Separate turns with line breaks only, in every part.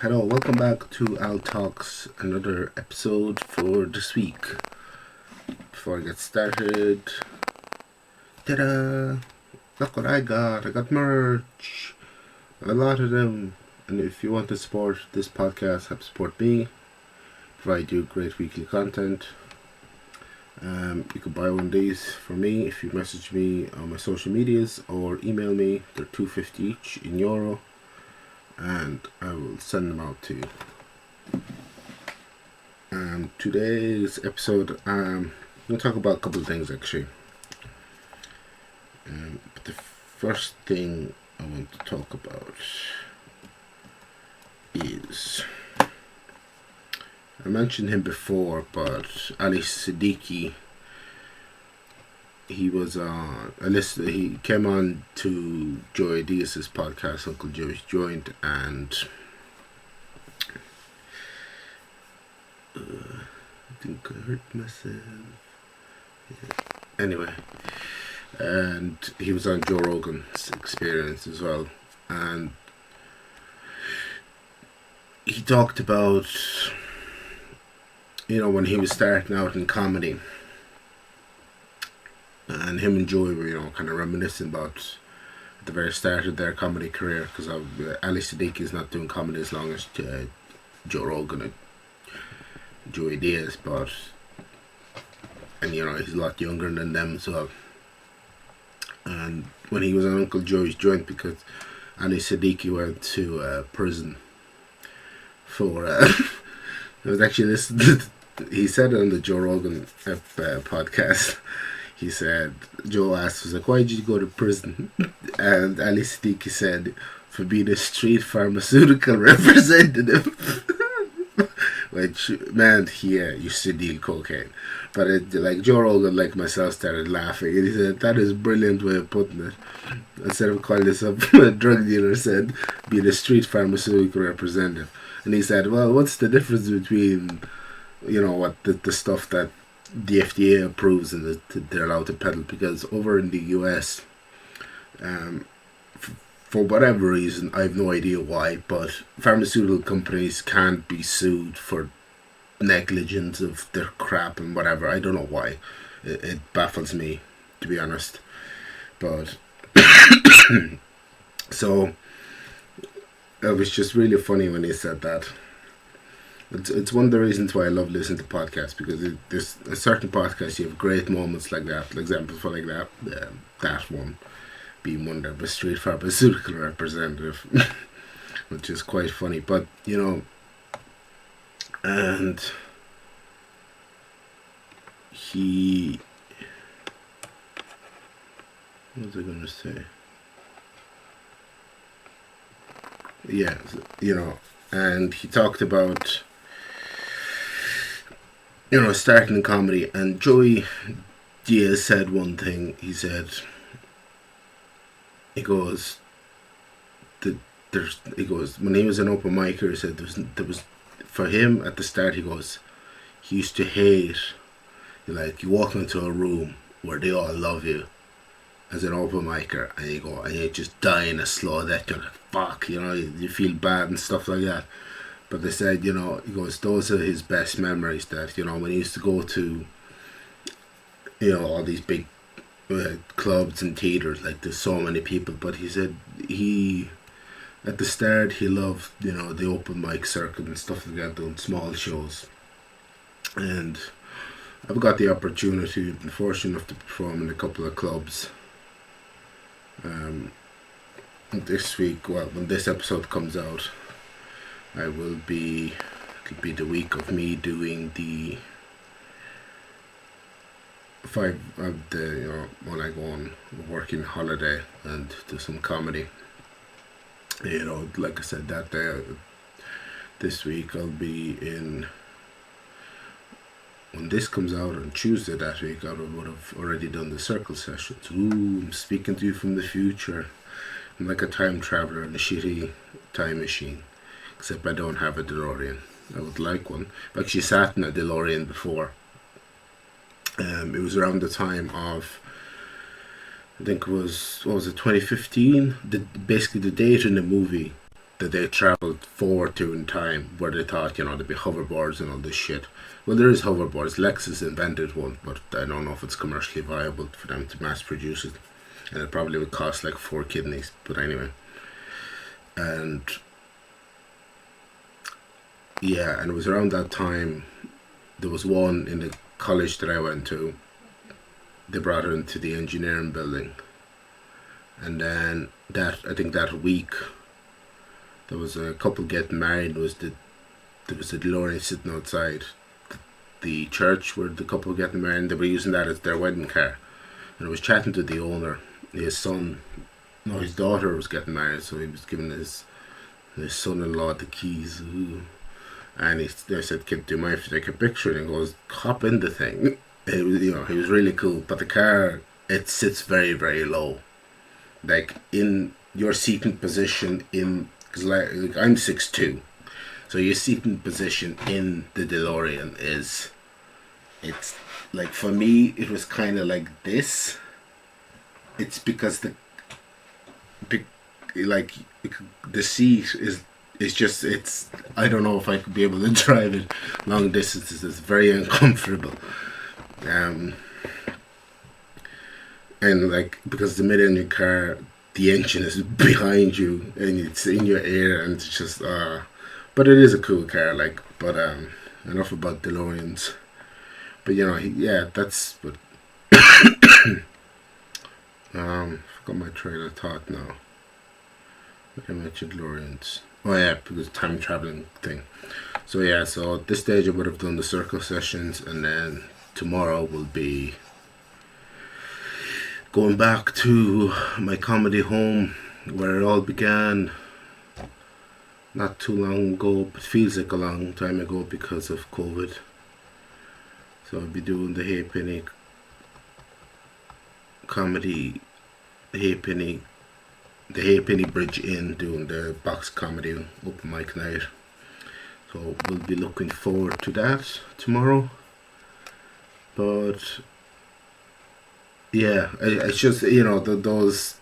Hello, welcome back to Al Talks, another episode for this week. Before I get started, ta-da! Look what I got. I got merch. A lot of them. And if you want to support this podcast, help support me, provide you great weekly content. You can buy one of these for me if you message me on my social medias or email me. They're $2.50 each in euro, and I will send them out to you. Today's episode, I'm going to talk about a couple of things actually. But the first thing I want to talk about is, I mentioned him before, but Ali Siddiq, he was on a list. He came on to Joe Diaz's podcast, Uncle Joe's Joint, and I think I hurt myself. Yeah. Anyway, and he was on Joe Rogan's Experience as well, and he talked about, when he was starting out in comedy, and him and Joey were, kind of reminiscing about the very start of their comedy career, because Ali Siddiq is not doing comedy as long as Joe Rogan and Joey Diaz, and he's a lot younger than them as well. And when he was on Uncle Joe's Joint, because Ali Siddiq went to prison for it was actually this. He said it on the Joe Rogan podcast. He said, Joe asked, was like, why did you go to prison? And Ali Siddiq said, for being a street pharmaceutical representative. Which, man, he used to deal cocaine. But Joe Rogan, like myself, started laughing. And he said, that is a brilliant way of putting it. Instead of calling himself a drug dealer, said, being a street pharmaceutical representative. And he said, well, what's the difference between, what the stuff that the FDA approves and that they're allowed to peddle? Because over in the US, for whatever reason, I have no idea why, but pharmaceutical companies can't be sued for negligence of their crap and whatever. I don't know why. It baffles me, to be honest. But so it was just really funny when he said that. It's one of the reasons why I love listening to podcasts, because there's a certain podcast you have great moments like that, examples for like that. That one being one of a street pharmaceutical representative, which is quite funny. But and he, what was I going to say? Yeah, and he talked about starting in comedy, and Joey Diaz said one thing. He goes, when he was an open micer, he said there was for him at the start, he goes, he used to hate, you walk into a room where they all love you as an open micer, and you just dying a slow death. You're like, fuck, you feel bad and stuff like that. But they said, he goes, those are his best memories, that, when he used to go to, all these big clubs and theaters, there's so many people. But he said at the start, he loved, the open mic circuit and stuff like that, doing small shows. And I've got the opportunity, been fortunate enough to perform in a couple of clubs. This week, when this episode comes out, it'll be the week of me doing the 5 of the, when I go on working holiday and do some comedy. Like I said, that day, this week I'll be in, when this comes out on Tuesday that week, I would have already done the circle sessions. Ooh, I'm speaking to you from the future. I'm like a time traveler in a shitty time machine, except I don't have a DeLorean. I would like one. I've actually sat in a DeLorean before. It was around the time of, I think it was, 2015? Basically the date in the movie that they travelled forward to in time, where they thought, there'd be hoverboards and all this shit. Well, there is hoverboards. Lexus invented one, but I don't know if it's commercially viable for them to mass produce it. And it probably would cost like 4 kidneys. But anyway. And yeah, and it was around that time, there was one in the college that I went to. They brought her into the engineering building. And then I think that week, there was a couple getting married. There was a DeLorean sitting outside the church where the couple were getting married, and they were using that as their wedding car. And I was chatting to the owner. His daughter was getting married, so he was giving his son-in-law the keys. Ooh. And they said, "Kid, do you mind if you take a picture?" And he goes, "Hop in the thing." It was, he was really cool. But the car, it sits very, very low, like in your seating position. Because like I'm 6'2", so your seating position in the DeLorean it's like, for me, it was kind of like this. It's because the seat is just, I don't know if I could be able to drive it long distances. It's very uncomfortable. And like, because the mid-engine car, the engine is behind you and it's in your ear, and it's just but it is a cool car, like. But enough about DeLoreans. But that's what forgot my train of thought now. I mentioned DeLoreans. Oh yeah, because time traveling thing. So yeah, so at this stage I would have done the circle sessions, and then tomorrow will be going back to my comedy home where it all began not too long ago, but feels like a long time ago because of COVID. So I'll be doing the Halfpenny comedy, the Halfpenny Bridge Inn, doing the box comedy open mic night. So we'll be looking forward to that tomorrow. But yeah, it's just, those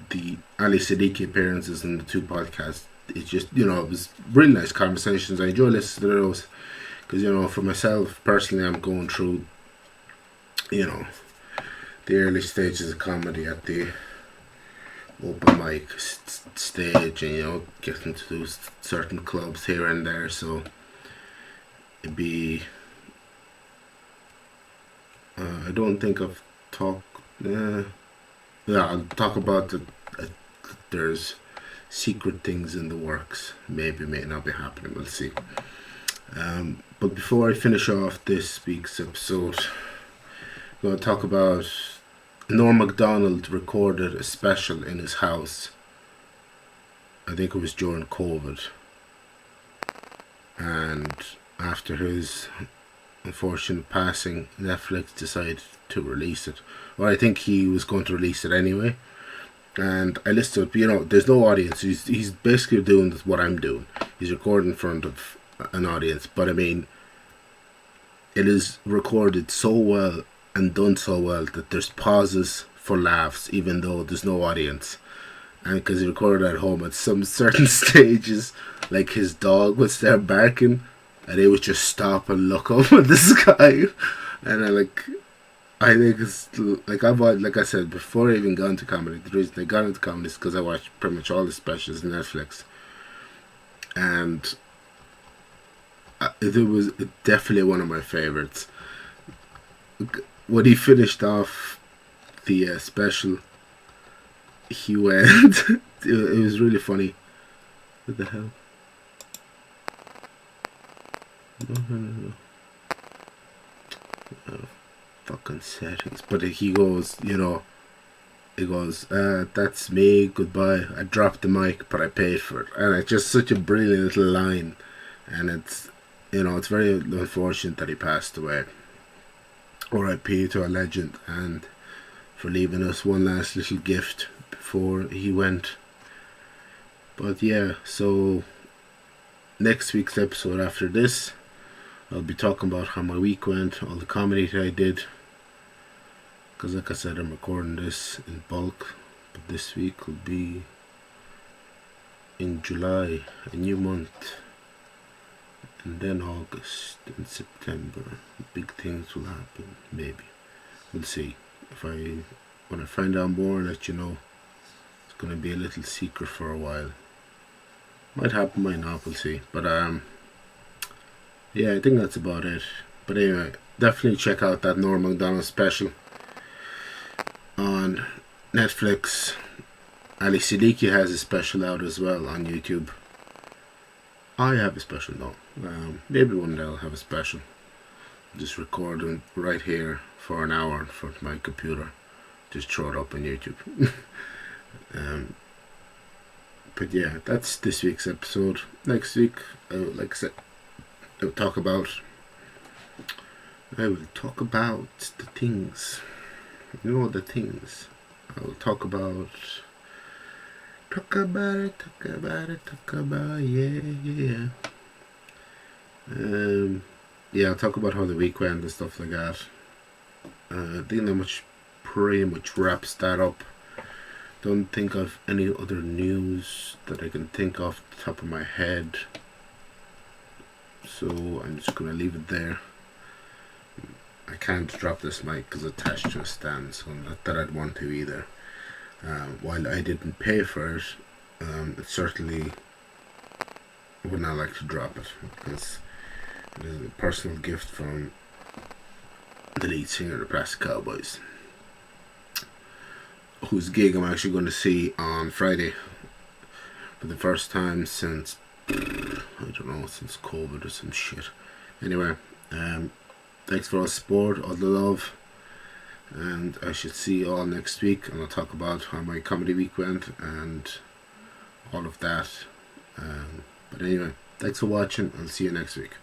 the Ali Siddiq appearances in the 2 podcasts. It's just, it was really nice conversations. I enjoy listening to those because, for myself personally, I'm going through, the early stages of comedy at the open mic stage, and getting to do certain clubs here and there. So it'd be, I don't think I've talked. I'll talk about there's secret things in the works. Maybe, may not be happening. We'll see. But before I finish off this week's episode, I'm going to talk about Norm Macdonald recorded a special in his house. I think it was during COVID. And after his unfortunate passing, Netflix decided to release it. Well, I think he was going to release it anyway. And I listened to it, there's no audience. He's basically doing what I'm doing. He's recording in front of an audience. But I mean, it is recorded so well and done so well that there's pauses for laughs, even though there's no audience. And because he recorded at home, at some certain stages, like his dog would start barking, and he would just stop and look up at the sky. And I think it's like, like I said before, I even got into comedy. The reason I got into comedy is because I watched pretty much all the specials on Netflix, and it was definitely one of my favorites. When he finished off the special, he went. It was really funny. What the hell? No. Fucking settings. But he goes, that's me, goodbye. I dropped the mic, but I paid for it. And it's just such a brilliant little line. And it's, it's very unfortunate that he passed away. R.I.P. to a legend, and for leaving us one last little gift before he went. But yeah, so next week's episode after this, I'll be talking about how my week went, all the comedy that I did. Because like I said, I'm recording this in bulk. But this week will be in July, a new month, and then August and September, big things will happen. Maybe we'll see. When I find out more, I'll let you know. It's gonna be a little secret for a while. Might happen, might not. We'll see. But yeah, I think that's about it. But anyway, definitely check out that Norm Macdonald special on Netflix. Ali Siddiq has a special out as well on YouTube. I have a special now. Maybe one day I'll have a special. Just recording right here for an hour in front of my computer. Just throw it up on YouTube. But yeah, that's this week's episode. Next week, like I said, I will talk about the things. You know the things. I will talk about yeah. Yeah, I'll talk about how the week went and stuff like that. I think that pretty much wraps that up. Don't think of any other news that I can think of the top of my head. So I'm just gonna leave it there. I can't drop this mic because it's attached to a stand, so not that I'd want to either. While I didn't pay for it, it certainly would not like to drop it because it is a personal gift from the lead singer of the Plastic Cowboys, whose gig I'm actually going to see on Friday for the first time since, I don't know, since COVID or some shit. Anyway, thanks for all the support, all the love, and I should see you all next week, and I'll talk about how my comedy week went and all of that. But anyway, thanks for watching. I'll see you next week.